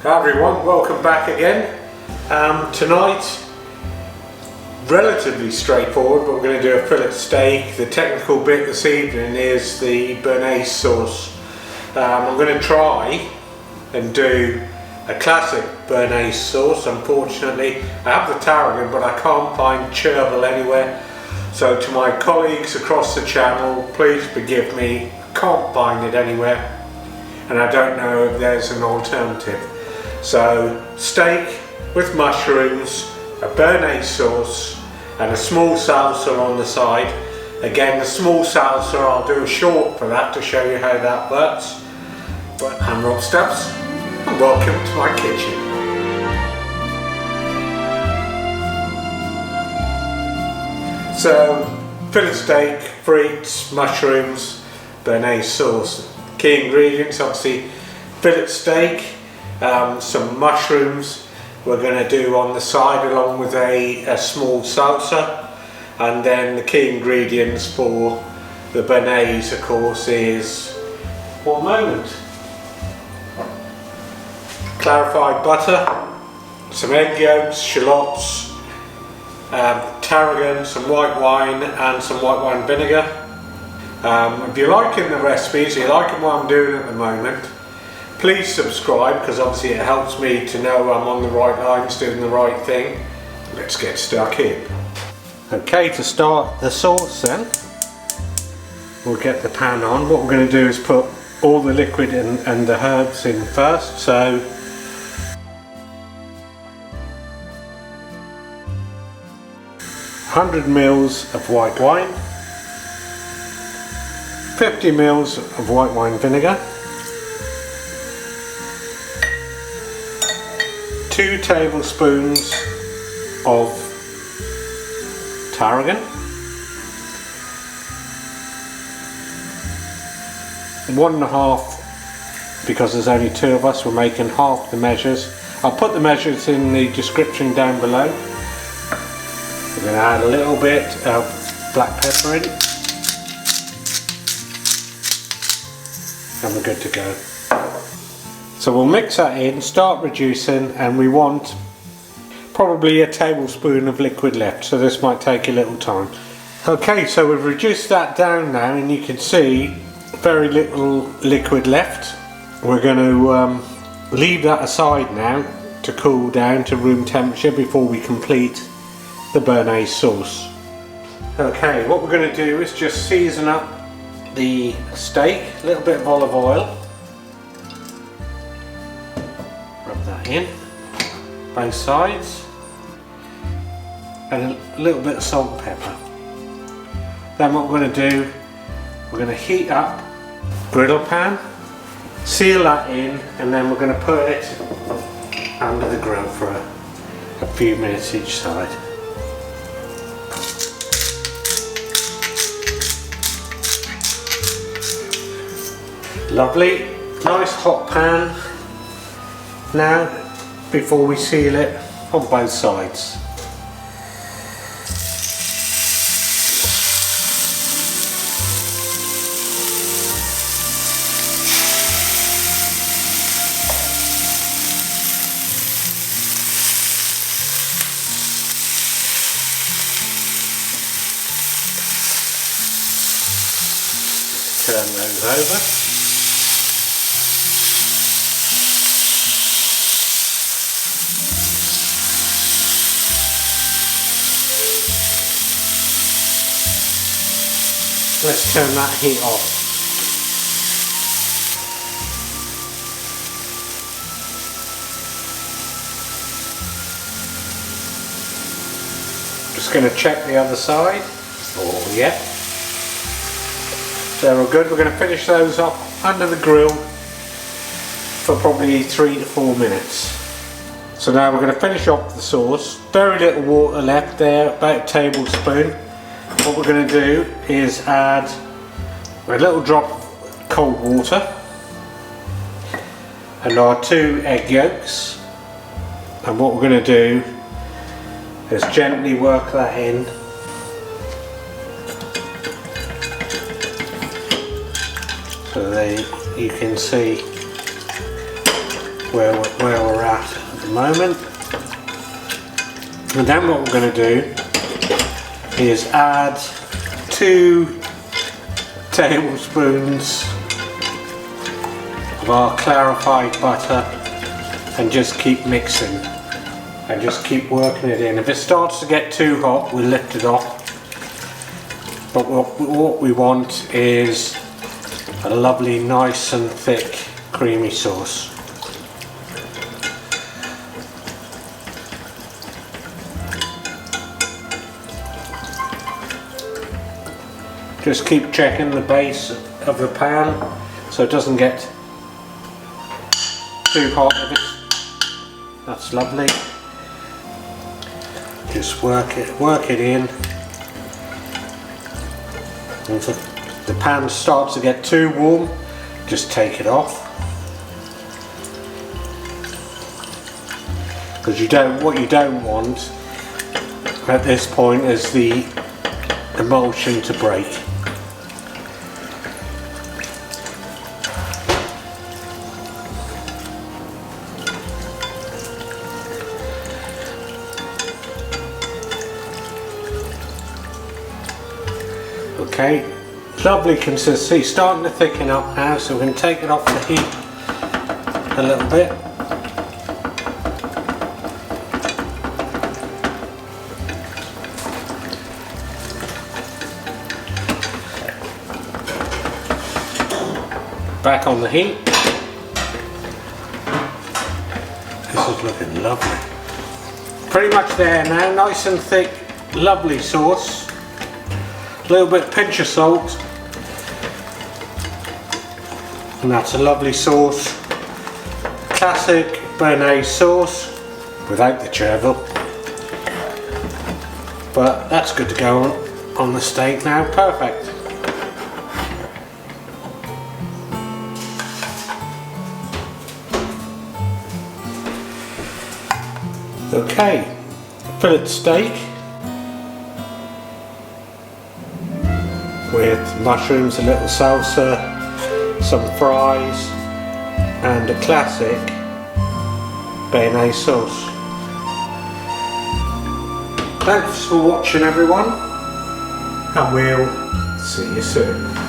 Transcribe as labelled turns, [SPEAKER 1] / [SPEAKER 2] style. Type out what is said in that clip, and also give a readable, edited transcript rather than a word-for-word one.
[SPEAKER 1] Hi everyone, welcome back again. Tonight, relatively straightforward, but we're going to do a fillet steak. The technical bit this evening is the Bearnaise sauce. I'm going to try and do a classic Bearnaise sauce. Unfortunately, I have the tarragon, but I can't find chervil anywhere. So to my colleagues across the channel, please forgive me, can't find it anywhere, and I don't know if there's an alternative. So steak with mushrooms, a Bearnaise sauce and a small salsa on the side. Again, the small salsa, I'll do a short for that to show you how that works. But I'm Rob Stubbs and welcome to my kitchen. So fillet steak, frites, mushrooms, Bearnaise sauce. Key ingredients, obviously fillet steak, some mushrooms we're going to do on the side along with a small salsa, and then the key ingredients for the Bearnaise of course is, one moment, clarified butter, some egg yolks, shallots, tarragon, some white wine and some white wine vinegar. If you're liking the recipes, you're liking what I'm doing at the moment, please subscribe, because obviously it helps me to know I'm on the right lines, doing the right thing. Let's get stuck in. Okay, to start the sauce then, we'll get the pan on. What we're going to do is put all the liquid and the herbs in first. So £100 of white wine, 50 ml of white wine vinegar, 2 tablespoons of tarragon, 1.5, because there's only 2 of us, we're making half the measures. I'll put the measures in the description down below. We're going to add a little bit of black pepper in, and we're good to go. So we'll mix that in, start reducing, and we want probably a tablespoon of liquid left, so this might take a little time. Okay, so we've reduced that down now, and you can see very little liquid left. We're going to leave that aside now to cool down to room temperature before we complete the Bearnaise sauce. Okay, what we're going to do is just season up the steak, a little bit of olive oil, rub that in, both sides, and a little bit of salt and pepper. Then what we're going to do, we're going to heat up griddle pan, seal that in, and then we're going to put it under the grill for a few minutes each side. Lovely, nice hot pan now before we seal it on both sides. Turn those over. Let's turn that heat off. Just going to check the other side. Oh yeah. They're all good. We're going to finish those off under the grill for probably 3 to 4 minutes. So now we're going to finish off the sauce. Very little water left there, about a tablespoon. What we're going to do is add a little drop of cold water and our 2 egg yolks, and what we're going to do is gently work that in so that you can see where we're that at the moment. And then what we're going to do is add 2 tablespoons of our clarified butter and just keep mixing and just keep working it in. If it starts to get too hot, we'll lift it off. But what we want is a lovely, nice and thick, creamy sauce. Just keep checking the base of the pan so it doesn't get too hot. That's lovely. Just work it in. And if the pan starts to get too warm, just take it off. Because what you don't want at this point is the emulsion to break. Okay, lovely consistency, starting to thicken up now, so we can take it off the heat a little bit. Back on the heat. This is looking lovely. Pretty much there now, nice and thick, lovely sauce. A little bit pinch of salt, and that's a lovely sauce. Classic Bearnaise sauce without the chervil, but that's good to go on the steak now. Perfect. Okay, fillet steak with mushrooms, a little salsa, some fries and a classic Bearnaise sauce. Thanks for watching everyone, and we'll see you soon.